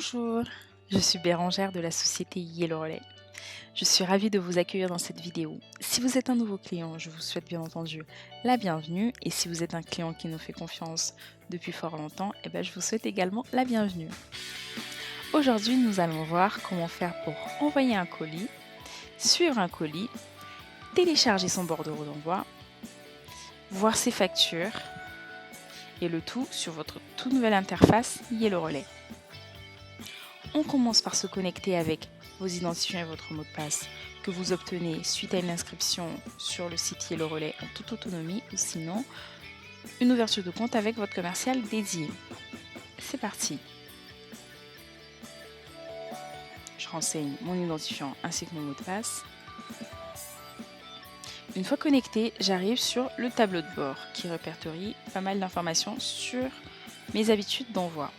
Bonjour, je suis Bérangère de la société Yellow Relay. Je suis ravie de vous accueillir dans cette vidéo. Si vous êtes un nouveau client, je vous souhaite bien entendu la bienvenue. Et si vous êtes un client qui nous fait confiance depuis fort longtemps, je vous souhaite également la bienvenue. Aujourd'hui, nous allons voir comment faire pour envoyer un colis, suivre un colis, télécharger son bordereau d'envoi, voir ses factures et le tout sur votre toute nouvelle interface Yellow Relay. On commence par se connecter avec vos identifiants et votre mot de passe que vous obtenez suite à une inscription sur le site Yellow Relay en toute autonomie ou sinon une ouverture de compte avec votre commercial dédié. C'est parti. Je renseigne mon identifiant ainsi que mon mot de passe. Une fois connecté, j'arrive sur le tableau de bord qui répertorie pas mal d'informations sur mes habitudes d'envoi.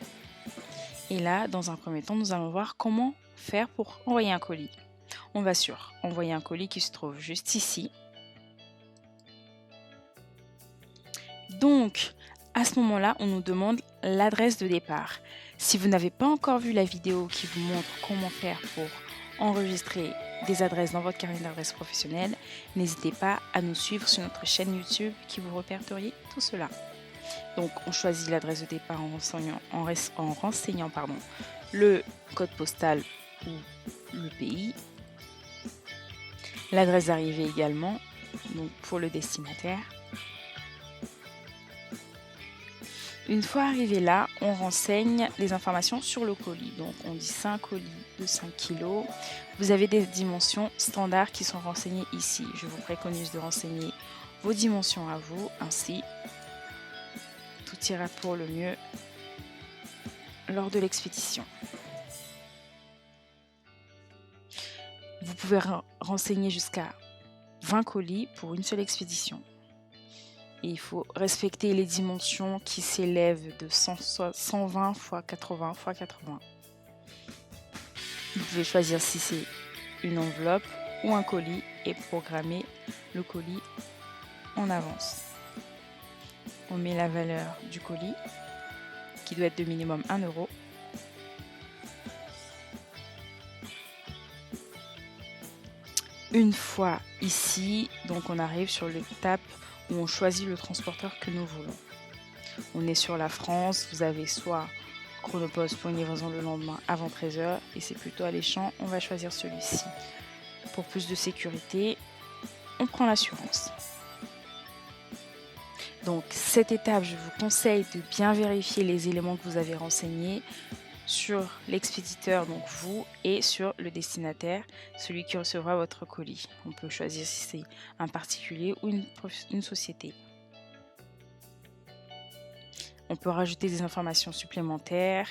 Et là, dans un premier temps, nous allons voir comment faire pour envoyer un colis. On va sur envoyer un colis qui se trouve juste ici. Donc, à ce moment-là, on nous demande l'adresse de départ. Si vous n'avez pas encore vu la vidéo qui vous montre comment faire pour enregistrer des adresses dans votre carnet d'adresses professionnelles, n'hésitez pas à nous suivre sur notre chaîne YouTube qui vous répertorie tout cela. Donc, on choisit l'adresse de départ en renseignant le code postal ou le pays. L'adresse d'arrivée également, donc pour le destinataire. Une fois arrivé là, on renseigne les informations sur le colis. Donc, on dit 5 colis de 5 kg. Vous avez des dimensions standards qui sont renseignées ici. Je vous préconise de renseigner vos dimensions à vous, ainsi tout ira pour le mieux lors de l'expédition. Vous pouvez renseigner jusqu'à 20 colis pour une seule expédition. Et il faut respecter les dimensions qui s'élèvent de 120 x 80 x 80. Vous pouvez choisir si c'est une enveloppe ou un colis et programmer le colis en avance. On met la valeur du colis qui doit être de minimum 1 €. Une fois ici, donc on arrive sur l'étape où on choisit le transporteur que nous voulons. On est sur la France, vous avez soit Chronopost pour une livraison le lendemain avant 13 h et c'est plutôt alléchant, on va choisir celui-ci. Pour plus de sécurité, on prend l'assurance. Donc cette étape, je vous conseille de bien vérifier les éléments que vous avez renseignés sur l'expéditeur, donc vous, et sur le destinataire, celui qui recevra votre colis. On peut choisir si c'est un particulier ou une société. On peut rajouter des informations supplémentaires,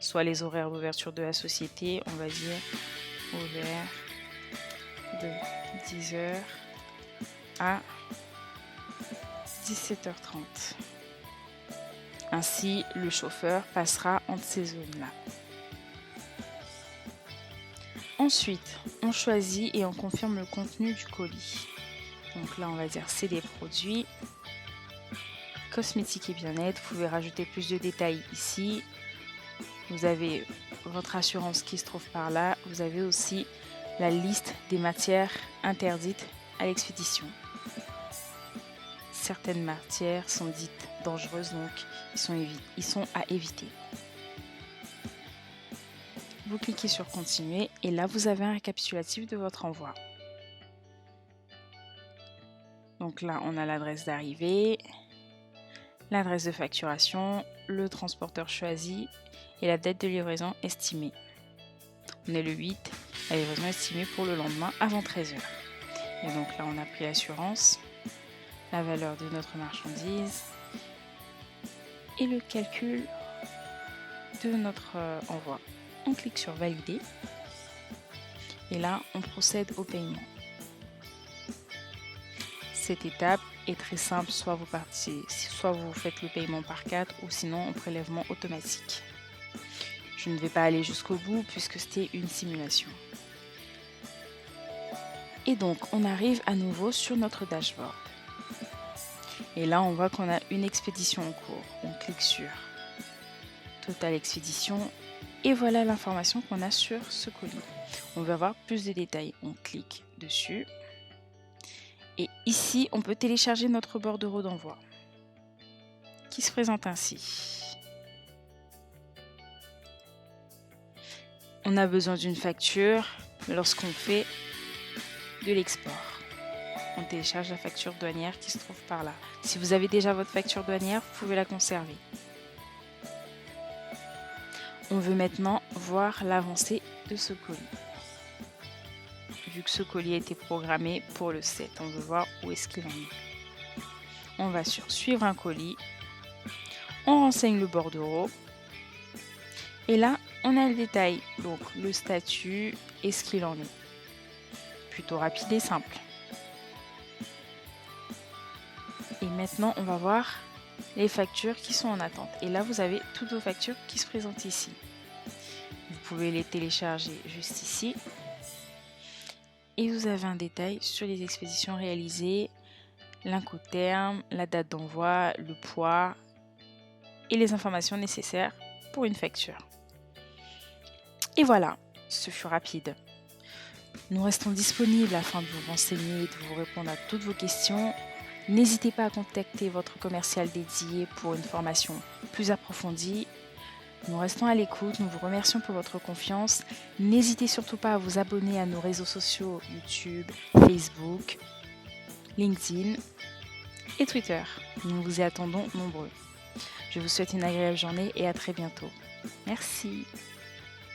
soit les horaires d'ouverture de la société, on va dire ouvert de 10 h à 17 h 30. Ainsi, le chauffeur passera entre ces zones-là. Ensuite, on choisit et on confirme le contenu du colis. Donc là, on va dire c'est des produits cosmétiques et bien-être. Vous pouvez rajouter plus de détails ici. Vous avez votre assurance qui se trouve par là. Vous avez aussi la liste des matières interdites à l'expédition. Certaines matières sont dites dangereuses, donc ils sont à éviter. Vous cliquez sur continuer et là vous avez un récapitulatif de votre envoi. Donc là on a l'adresse d'arrivée, l'adresse de facturation, le transporteur choisi et la date de livraison estimée. On est le 8, la livraison estimée pour le lendemain avant 13 h. Et donc là on a pris l'assurance, la valeur de notre marchandise et le calcul de notre envoi. On clique sur valider et là on procède au paiement. Cette étape est très simple, soit vous faites le paiement par carte ou sinon en prélèvement automatique. Je ne vais pas aller jusqu'au bout puisque c'était une simulation. Et donc on arrive à nouveau sur notre dashboard. Et là on voit qu'on a une expédition en cours. On clique sur Total Expédition Et voilà l'information qu'on a sur ce colis. On veut avoir plus de détails. On clique dessus. Et ici, on peut télécharger notre bordereau d'envoi qui se présente ainsi. On a besoin d'une facture lorsqu'on fait de l'export. On télécharge la facture douanière qui se trouve par là. Si vous avez déjà votre facture douanière, vous pouvez la conserver. On veut maintenant voir l'avancée de ce colis. Vu que ce colis a été programmé pour le 7, on veut voir où est-ce qu'il en est. On va sur suivre un colis. On renseigne le bordereau. Et là, on a le détail, donc le statut et ce qu'il en est. Plutôt rapide et simple. Et maintenant, on va voir les factures qui sont en attente. Et là, vous avez toutes vos factures qui se présentent ici. Vous pouvez les télécharger juste ici. Et vous avez un détail sur les expéditions réalisées, l'incoterm, la date d'envoi, le poids et les informations nécessaires pour une facture. Et voilà, ce fut rapide. Nous restons disponibles afin de vous renseigner et de vous répondre à toutes vos questions. N'hésitez pas à contacter votre commercial dédié pour une formation plus approfondie. Nous restons à l'écoute, nous vous remercions pour votre confiance. N'hésitez surtout pas à vous abonner à nos réseaux sociaux YouTube, Facebook, LinkedIn et Twitter. Nous vous y attendons nombreux. Je vous souhaite une agréable journée et à très bientôt. Merci.